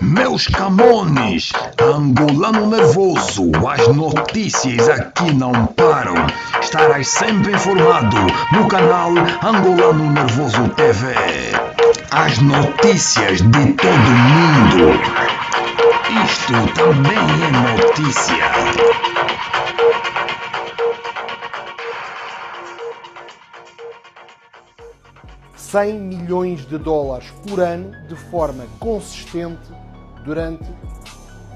Meus Camones, angolano nervoso, as notícias aqui não param. Estarás sempre informado no canal Angolano Nervoso TV. As notícias de todo mundo. Isto também é notícia. 100 milhões de dólares por ano de forma consistente durante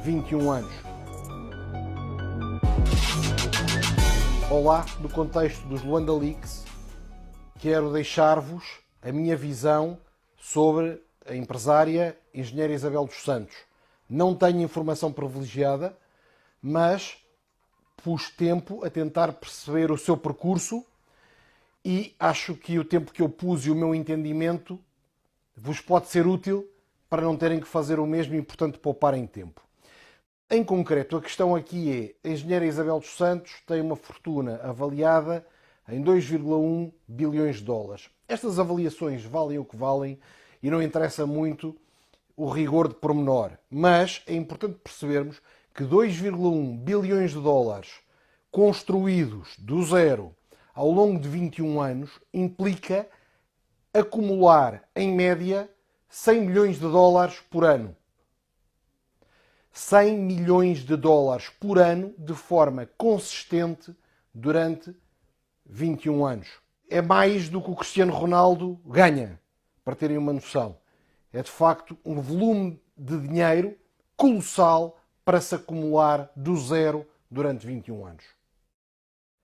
21 anos. Olá, no contexto dos Luanda Leaks, quero deixar-vos a minha visão sobre a empresária engenheira Isabel dos Santos. Não tenho informação privilegiada, mas pus tempo a tentar perceber o seu percurso e acho que o tempo que eu pus e o meu entendimento vos pode ser útil para não terem que fazer o mesmo e, portanto, pouparem tempo. Em concreto, a questão aqui é: a engenheira Isabel dos Santos tem uma fortuna avaliada em 2,1 bilhões de dólares. Estas avaliações valem o que valem e não interessa muito o rigor de pormenor, mas é importante percebermos que 2,1 bilhões de dólares construídos do zero ao longo de 21 anos implica acumular, em média, 100 milhões de dólares por ano. 100 milhões de dólares por ano de forma consistente durante 21 anos. É mais do que o Cristiano Ronaldo ganha, para terem uma noção. É de facto um volume de dinheiro colossal para se acumular do zero durante 21 anos.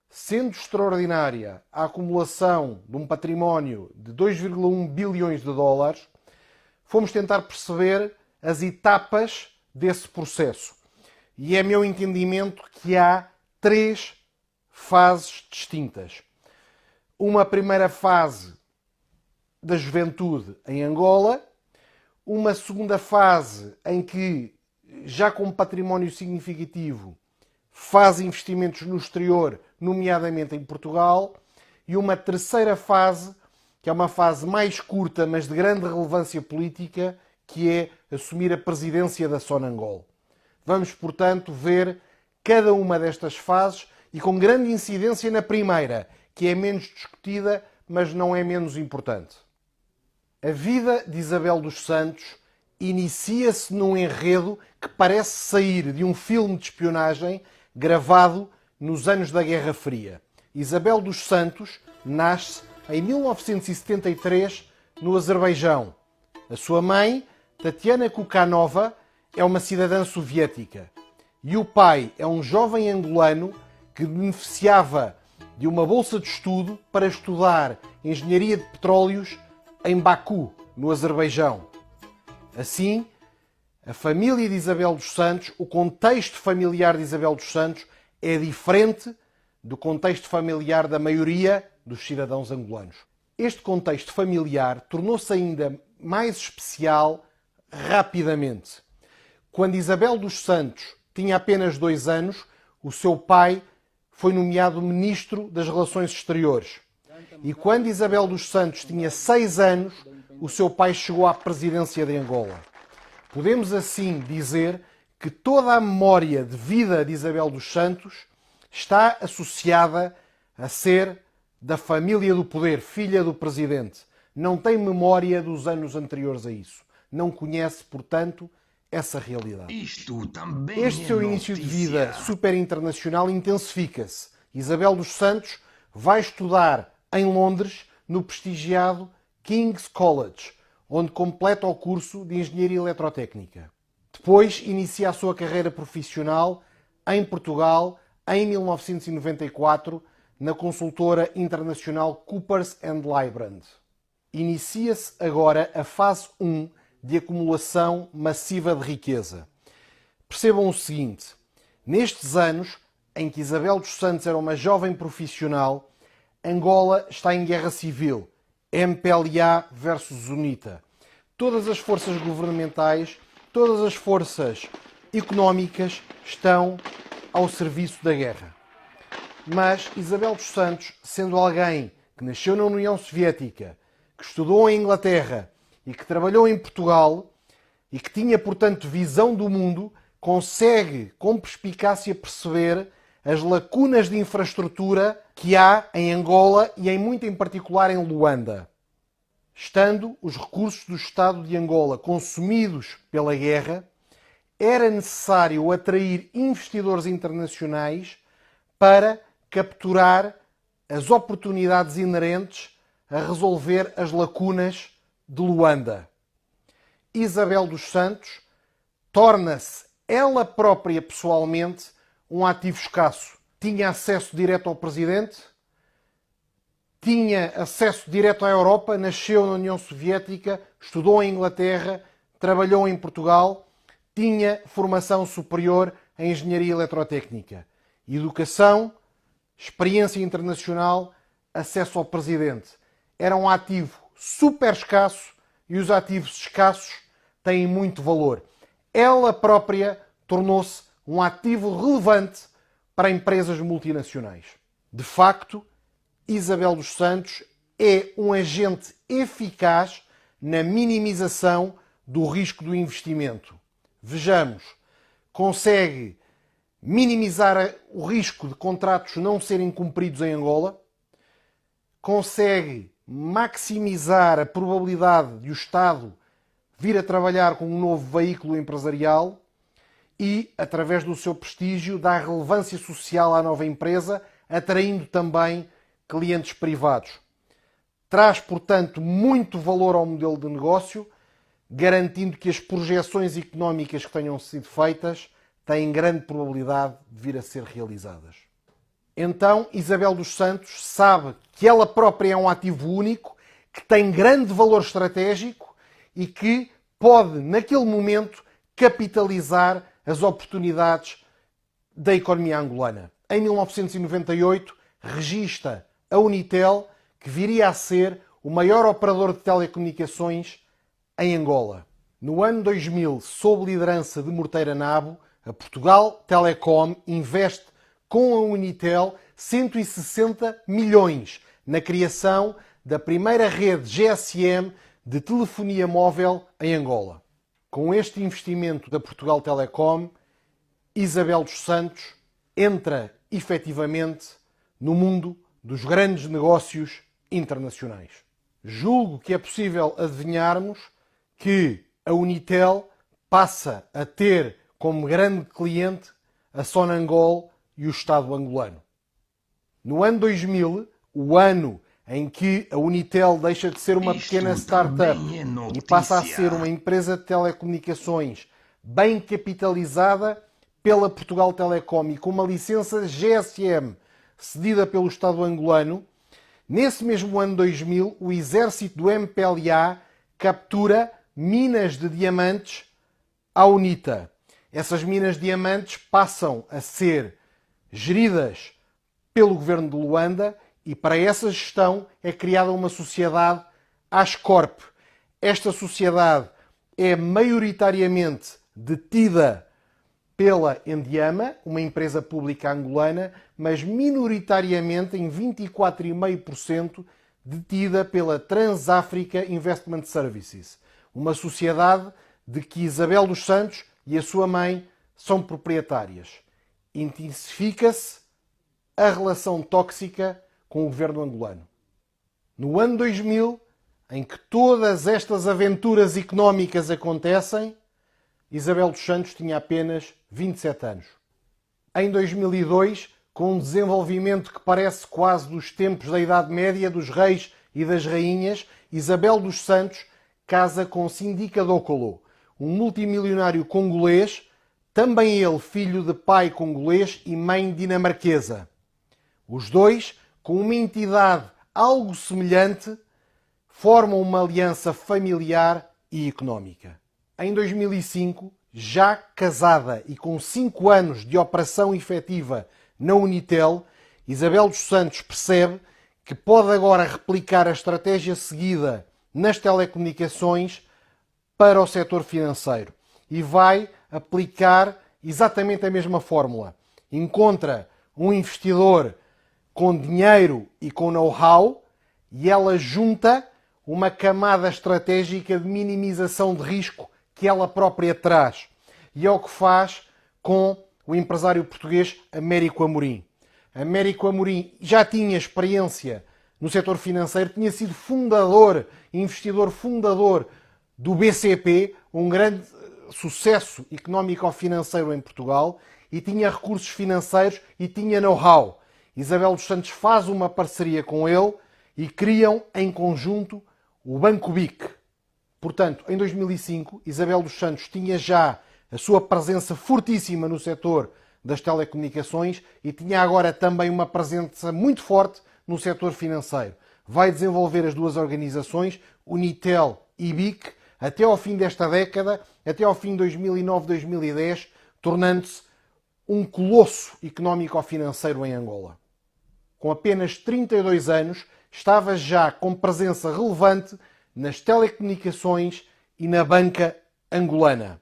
Sendo extraordinária a acumulação de um património de 2,1 bilhões de dólares, fomos tentar perceber as etapas desse processo. E é meu entendimento que há 3 fases distintas. Uma primeira fase da juventude em Angola, uma segunda fase em que, já com património significativo, faz investimentos no exterior, nomeadamente em Portugal, e uma terceira fase, que é uma fase mais curta, mas de grande relevância política, que é assumir a presidência da Sonangol. Vamos, portanto, ver cada uma destas fases e com grande incidência na primeira, que é menos discutida, mas não é menos importante. A vida de Isabel dos Santos inicia-se num enredo que parece sair de um filme de espionagem gravado nos anos da Guerra Fria. Isabel dos Santos nasce em 1973 no Azerbaijão. A sua mãe, Tatiana Kukanova, é uma cidadã soviética. E o pai é um jovem angolano que beneficiava de uma bolsa de estudo para estudar engenharia de petróleos em Baku, no Azerbaijão. Assim, a família de Isabel dos Santos, o contexto familiar de Isabel dos Santos é diferente do contexto familiar da maioria dos cidadãos angolanos. Este contexto familiar tornou-se ainda mais especial rapidamente. Quando Isabel dos Santos tinha apenas 2 anos, o seu pai foi nomeado Ministro das Relações Exteriores. E quando Isabel dos Santos tinha 6 anos, o seu pai chegou à presidência de Angola. Podemos assim dizer que toda a memória de vida de Isabel dos Santos está associada a ser da família do poder, filha do presidente. Não tem memória dos anos anteriores a isso. Não conhece, portanto, essa realidade. Isto também Este é seu início de vida notícia. super internacional intensifica-se. Isabel dos Santos vai estudar em Londres, no prestigiado King's College, onde completa o curso de Engenharia Eletrotécnica. Depois inicia a sua carreira profissional em Portugal, em 1994, na consultora internacional Coopers & Lybrand. Inicia-se agora a fase 1 de acumulação massiva de riqueza. Percebam o seguinte: nestes anos em que Isabel dos Santos era uma jovem profissional, Angola está em guerra civil, MPLA versus UNITA. Todas as forças governamentais, todas as forças económicas estão ao serviço da guerra. Mas Isabel dos Santos, sendo alguém que nasceu na União Soviética, que estudou em Inglaterra e que trabalhou em Portugal, e que tinha, portanto, visão do mundo, consegue com perspicácia perceber as lacunas de infraestrutura que há em Angola e muito em particular em Luanda. Estando os recursos do Estado de Angola consumidos pela guerra, era necessário atrair investidores internacionais para capturar as oportunidades inerentes a resolver as lacunas de Luanda. Isabel dos Santos torna-se ela própria pessoalmente um ativo escasso. Tinha acesso direto ao presidente, tinha acesso direto à Europa, nasceu na União Soviética, estudou em Inglaterra, trabalhou em Portugal, tinha formação superior em engenharia eletrotécnica, educação, experiência internacional, acesso ao presidente. Era um ativo super escasso e os ativos escassos têm muito valor. Ela própria tornou-se um ativo relevante para empresas multinacionais. De facto, Isabel dos Santos é um agente eficaz na minimização do risco do investimento. Vejamos, consegue minimizar o risco de contratos não serem cumpridos em Angola, consegue maximizar a probabilidade de o Estado vir a trabalhar com um novo veículo empresarial e, através do seu prestígio, dá relevância social à nova empresa, atraindo também clientes privados. Traz, portanto, muito valor ao modelo de negócio, garantindo que as projeções económicas que tenham sido feitas têm grande probabilidade de vir a ser realizadas. Então, Isabel dos Santos sabe que ela própria é um ativo único, que tem grande valor estratégico e que pode, naquele momento, capitalizar as oportunidades da economia angolana. Em 1998, registra a Unitel, que viria a ser o maior operador de telecomunicações em Angola. No ano 2000, sob liderança de Morteira Nabo, a Portugal Telecom investe com a Unitel 160 milhões na criação da primeira rede GSM de telefonia móvel em Angola. Com este investimento da Portugal Telecom, Isabel dos Santos entra efetivamente no mundo dos grandes negócios internacionais. Julgo que é possível adivinharmos que a Unitel passa a ter como grande cliente a Sonangol e o Estado angolano. No ano 2000, o ano em que a Unitel deixa de ser uma pequena startup e passa a ser uma empresa de telecomunicações bem capitalizada pela Portugal Telecom e com uma licença GSM cedida pelo Estado angolano, nesse mesmo ano 2000, o exército do MPLA captura minas de diamantes à UNITA. Essas minas de diamantes passam a ser geridas pelo governo de Luanda e para essa gestão é criada uma sociedade Ascorp. Esta sociedade é maioritariamente detida pela Endiama, uma empresa pública angolana, mas minoritariamente em 24,5% detida pela Transafrica Investment Services, uma sociedade de que Isabel dos Santos e a sua mãe são proprietárias. Intensifica-se a relação tóxica com o governo angolano. No ano 2000, em que todas estas aventuras económicas acontecem, Isabel dos Santos tinha apenas 27 anos. Em 2002, com um desenvolvimento que parece quase dos tempos da Idade Média, dos reis e das rainhas, Isabel dos Santos casa com Sindika Dokolo, um multimilionário congolês, também ele filho de pai congolês e mãe dinamarquesa. Os dois, com uma entidade algo semelhante, formam uma aliança familiar e económica. Em 2005, já casada e com 5 anos de operação efetiva na Unitel, Isabel dos Santos percebe que pode agora replicar a estratégia seguida nas telecomunicações para o setor financeiro e vai aplicar exatamente a mesma fórmula. Encontra um investidor com dinheiro e com know-how e ela junta uma camada estratégica de minimização de risco que ela própria traz. E é o que faz com o empresário português Américo Amorim. Américo Amorim já tinha experiência no setor financeiro, tinha sido investidor fundador do BCP, um grande sucesso económico-financeiro em Portugal, e tinha recursos financeiros e tinha know-how. Isabel dos Santos faz uma parceria com ele e criam em conjunto o Banco BIC. Portanto, em 2005, Isabel dos Santos tinha já a sua presença fortíssima no setor das telecomunicações e tinha agora também uma presença muito forte no setor financeiro. Vai desenvolver as duas organizações, Unitel e BIC, até ao fim desta década, até ao fim de 2009-2010, tornando-se um colosso económico-financeiro em Angola. Com apenas 32 anos, estava já com presença relevante nas telecomunicações e na banca angolana.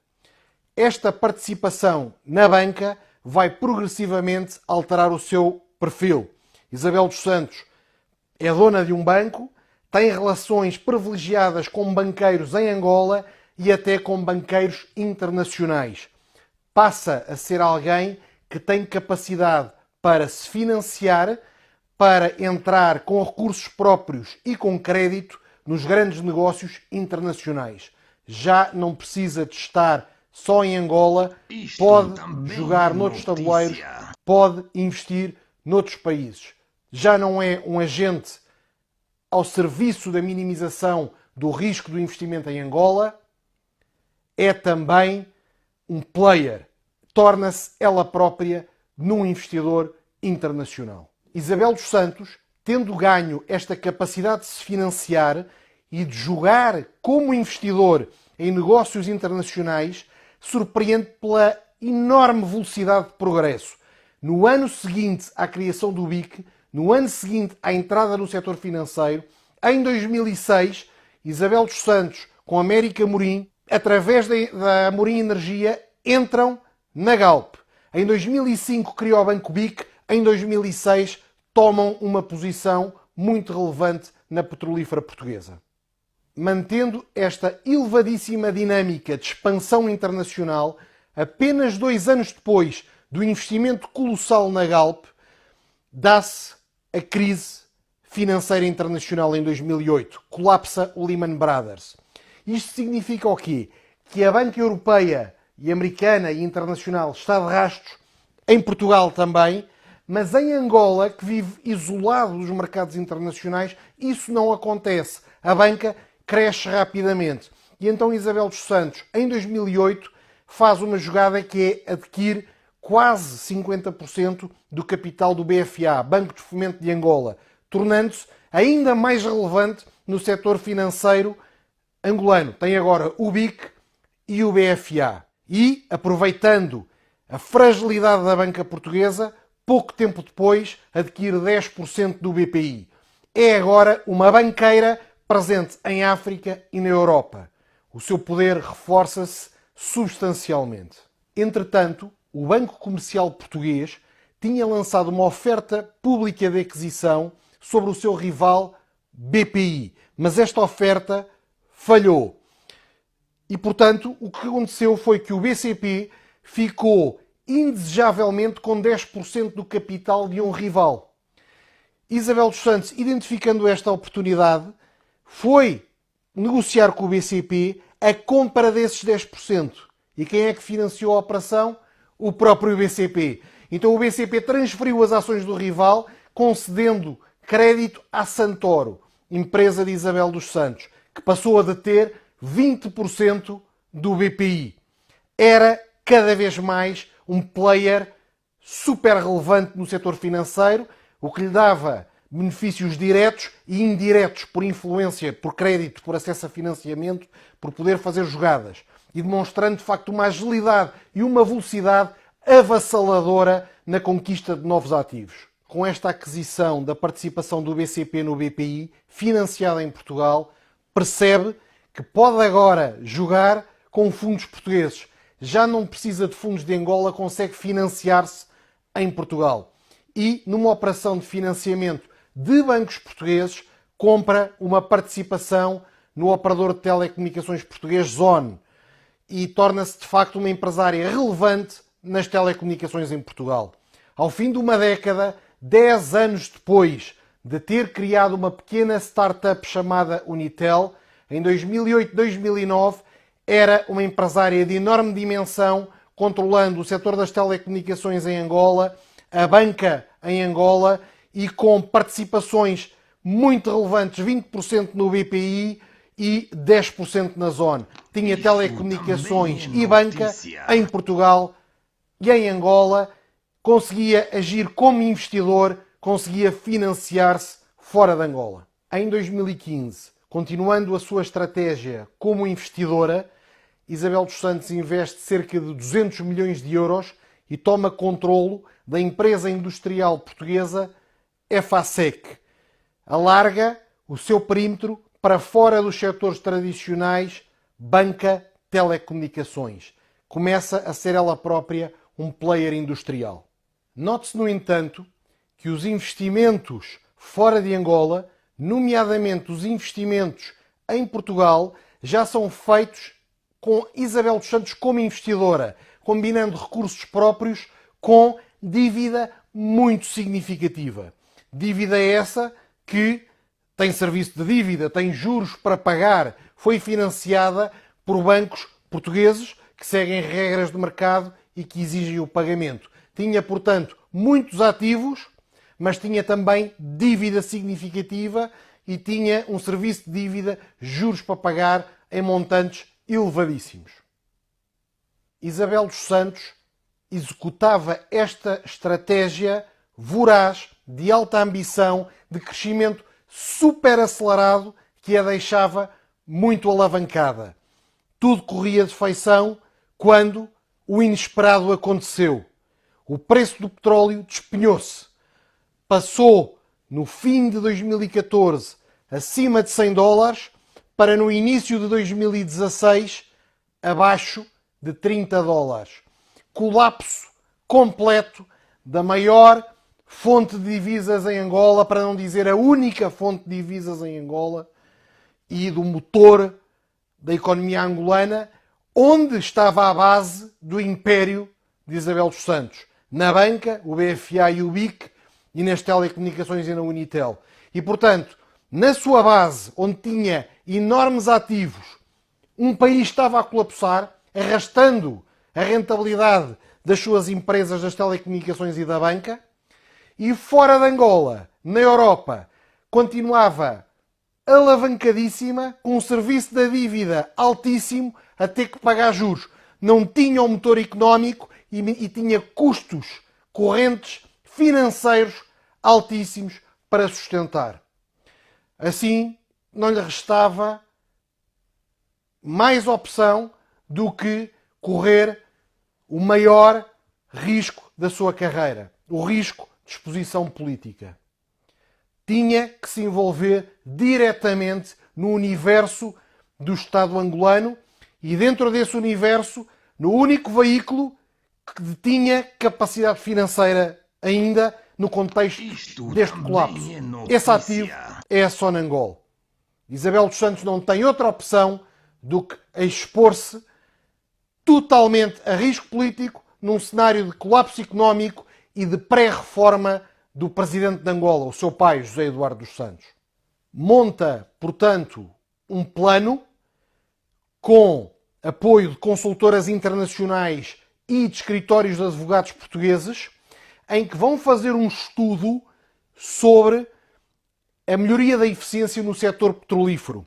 Esta participação na banca vai progressivamente alterar o seu perfil. Isabel dos Santos é dona de um banco, tem relações privilegiadas com banqueiros em Angola e até com banqueiros internacionais. Passa a ser alguém que tem capacidade para se financiar, para entrar com recursos próprios e com crédito nos grandes negócios internacionais. Já não precisa de estar só em Angola, pode jogar noutros tabuleiros, pode investir noutros países. Já não é um agente ao serviço da minimização do risco do investimento em Angola, é também um player. Torna-se ela própria num investidor internacional. Isabel dos Santos, tendo ganho esta capacidade de se financiar e de jogar como investidor em negócios internacionais, surpreende pela enorme velocidade de progresso. No ano seguinte à criação do BIC, no ano seguinte à entrada no setor financeiro, em 2006, Isabel dos Santos com Américo Amorim, através da Amorim Energia, entram na Galp. Em 2005 criou o Banco BIC, em 2006 tomam uma posição muito relevante na petrolífera portuguesa. Mantendo esta elevadíssima dinâmica de expansão internacional, apenas 2 anos depois do investimento colossal na Galp, dá-se a crise financeira internacional em 2008. Colapsa o Lehman Brothers. Isto significa o quê? Que a banca europeia e americana e internacional está de rastros, em Portugal também, mas em Angola, que vive isolado dos mercados internacionais, isso não acontece. A banca cresce rapidamente. E então Isabel dos Santos, em 2008, faz uma jogada que é adquirir quase 50% do capital do BFA, Banco de Fomento de Angola, tornando-se ainda mais relevante no setor financeiro angolano. Tem agora o BIC e o BFA. E, aproveitando a fragilidade da banca portuguesa, pouco tempo depois adquire 10% do BPI. É agora uma banqueira presente em África e na Europa. O seu poder reforça-se substancialmente. Entretanto, o Banco Comercial Português tinha lançado uma oferta pública de aquisição sobre o seu rival BPI, mas esta oferta falhou. E, portanto, o que aconteceu foi que o BCP ficou indesejavelmente com 10% do capital de um rival. Isabel dos Santos, identificando esta oportunidade, foi negociar com o BCP a compra desses 10%. E quem é que financiou a operação? O próprio BCP. Então o BCP transferiu as ações do rival, concedendo crédito à Santoro, empresa de Isabel dos Santos, que passou a deter 20% do BPI. Era cada vez mais um player super relevante no setor financeiro, o que lhe dava benefícios diretos e indiretos por influência, por crédito, por acesso a financiamento, por poder fazer jogadas. E demonstrando, de facto, uma agilidade e uma velocidade avassaladora na conquista de novos ativos. Com esta aquisição da participação do BCP no BPI, financiada em Portugal, percebe que pode agora jogar com fundos portugueses. Já não precisa de fundos de Angola, consegue financiar-se em Portugal. E, numa operação de financiamento de bancos portugueses, compra uma participação no operador de telecomunicações português Zone. e torna-se de facto uma empresária relevante nas telecomunicações em Portugal. Ao fim de uma década, 10 anos depois de ter criado uma pequena startup chamada Unitel, em 2008-2009, era uma empresária de enorme dimensão, controlando o setor das telecomunicações em Angola, a banca em Angola e com participações muito relevantes, 20% no BPI e 10% na Zone. Tinha telecomunicações e banca em Portugal e em Angola, conseguia agir como investidor, conseguia financiar-se fora de Angola. Em 2015, continuando a sua estratégia como investidora, Isabel dos Santos investe cerca de 200 milhões de euros e toma controlo da empresa industrial portuguesa EFASEC. Alarga o seu perímetro para fora dos setores tradicionais, banca, telecomunicações. Começa a ser ela própria um player industrial. Note-se, no entanto, que os investimentos fora de Angola, nomeadamente os investimentos em Portugal, já são feitos com Isabel dos Santos como investidora, combinando recursos próprios com dívida muito significativa. Dívida essa que tem serviço de dívida, tem juros para pagar, foi financiada por bancos portugueses que seguem regras de mercado e que exigem o pagamento. Tinha, portanto, muitos ativos, mas tinha também dívida significativa e tinha um serviço de dívida, juros para pagar em montantes elevadíssimos. Isabel dos Santos executava esta estratégia voraz, de alta ambição, de crescimento super acelerado, que a deixava muito alavancada. Tudo corria de feição quando o inesperado aconteceu. O preço do petróleo despenhou-se. Passou, no fim de 2014, acima de $100, para no início de 2016, abaixo de $30. Colapso completo da maior fonte de divisas em Angola, para não dizer a única fonte de divisas em Angola, e do motor da economia angolana, onde estava a base do império de Isabel dos Santos. Na banca, o BFA e o BIC, e nas telecomunicações e na Unitel. E, portanto, na sua base, onde tinha enormes ativos, um país estava a colapsar, arrastando a rentabilidade das suas empresas das telecomunicações e da banca, e fora de Angola, na Europa, continuava alavancadíssima, com um serviço da dívida altíssimo, a ter que pagar juros. Não tinha um motor económico e tinha custos correntes financeiros altíssimos para sustentar. Assim, não lhe restava mais opção do que correr o maior risco da sua carreira, o risco de exposição política. Tinha que se envolver diretamente no universo do Estado angolano e, dentro desse universo, no único veículo que tinha capacidade financeira ainda no contexto deste colapso. Esse ativo é a Sonangol. Isabel dos Santos não tem outra opção do que expor-se totalmente a risco político num cenário de colapso económico e de pré-reforma do presidente de Angola, o seu pai, José Eduardo dos Santos. Monta, portanto, um plano com apoio de consultoras internacionais e de escritórios de advogados portugueses, em que vão fazer um estudo sobre a melhoria da eficiência no setor petrolífero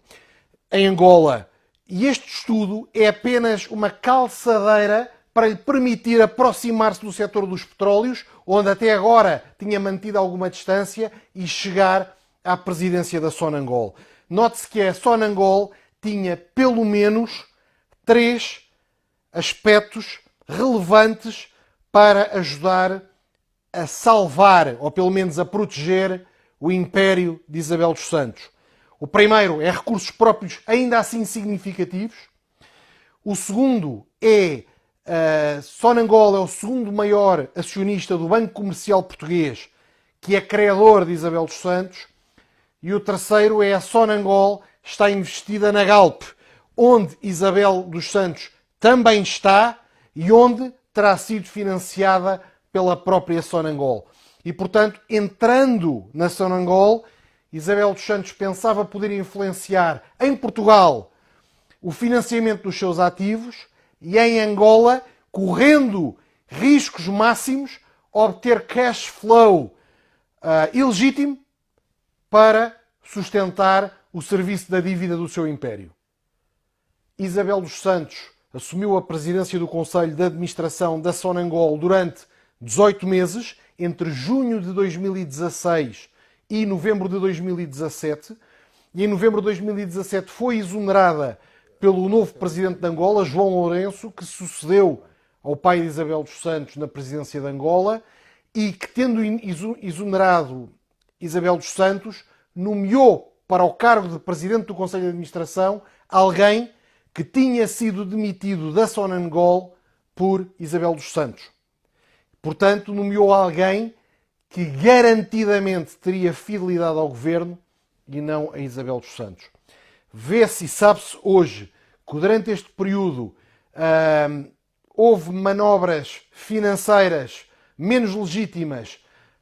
em Angola. E este estudo é apenas uma calçadeira para lhe permitir aproximar-se do setor dos petróleos, onde até agora tinha mantido alguma distância, e chegar à presidência da Sonangol. Note-se que a Sonangol tinha pelo menos 3 aspectos relevantes para ajudar a salvar, ou pelo menos a proteger, o império de Isabel dos Santos. O primeiro é recursos próprios ainda assim significativos. O segundo é Sonangol é o segundo maior acionista do Banco Comercial Português, que é credor de Isabel dos Santos. E o terceiro é a Sonangol está investida na Galp, onde Isabel dos Santos também está e onde terá sido financiada pela própria Sonangol. E, portanto, entrando na Sonangol, Isabel dos Santos pensava poder influenciar em Portugal o financiamento dos seus ativos e em Angola, correndo riscos máximos, obter cash flow ilegítimo para sustentar o serviço da dívida do seu império. Isabel dos Santos assumiu a presidência do Conselho de Administração da Sonangol durante 18 meses, entre junho de 2016 e novembro de 2017, e em novembro de 2017 foi exonerada pelo novo presidente de Angola, João Lourenço, que sucedeu ao pai de Isabel dos Santos na presidência de Angola e que, tendo exonerado Isabel dos Santos, nomeou para o cargo de presidente do Conselho de Administração alguém que tinha sido demitido da Sonangol por Isabel dos Santos. Portanto, nomeou alguém que garantidamente teria fidelidade ao governo e não a Isabel dos Santos. Vê-se e sabe-se hoje que durante este período houve manobras financeiras menos legítimas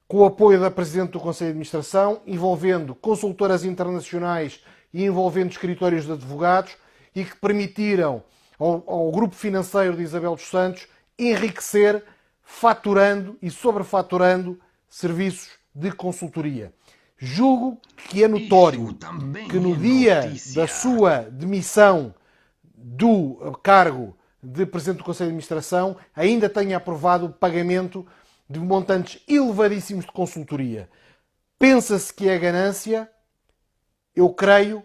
com o apoio da Presidente do Conselho de Administração, envolvendo consultoras internacionais e envolvendo escritórios de advogados e que permitiram ao grupo financeiro de Isabel dos Santos enriquecer faturando e sobrefaturando serviços de consultoria. Julgo que é notório que no dia da sua demissão do cargo de Presidente do Conselho de Administração ainda tenha aprovado o pagamento de montantes elevadíssimos de consultoria. Pensa-se que é ganância, eu creio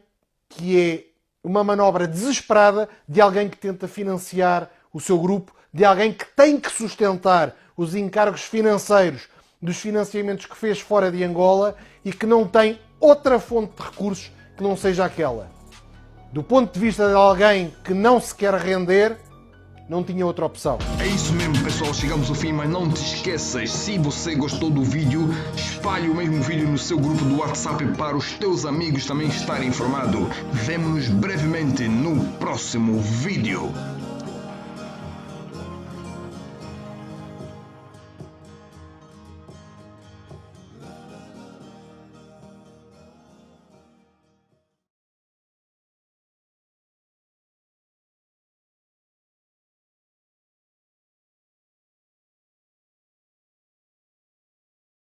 que é uma manobra desesperada de alguém que tenta financiar o seu grupo, de alguém que tem que sustentar os encargos financeiros dos financiamentos que fez fora de Angola e que não tem outra fonte de recursos que não seja aquela. Do ponto de vista de alguém que não se quer render, não tinha outra opção. É isso mesmo, pessoal, chegamos ao fim, mas não te esqueças, se você gostou do vídeo, espalhe o mesmo vídeo no seu grupo do WhatsApp para os teus amigos também estarem informados. Vemo-nos brevemente no próximo vídeo.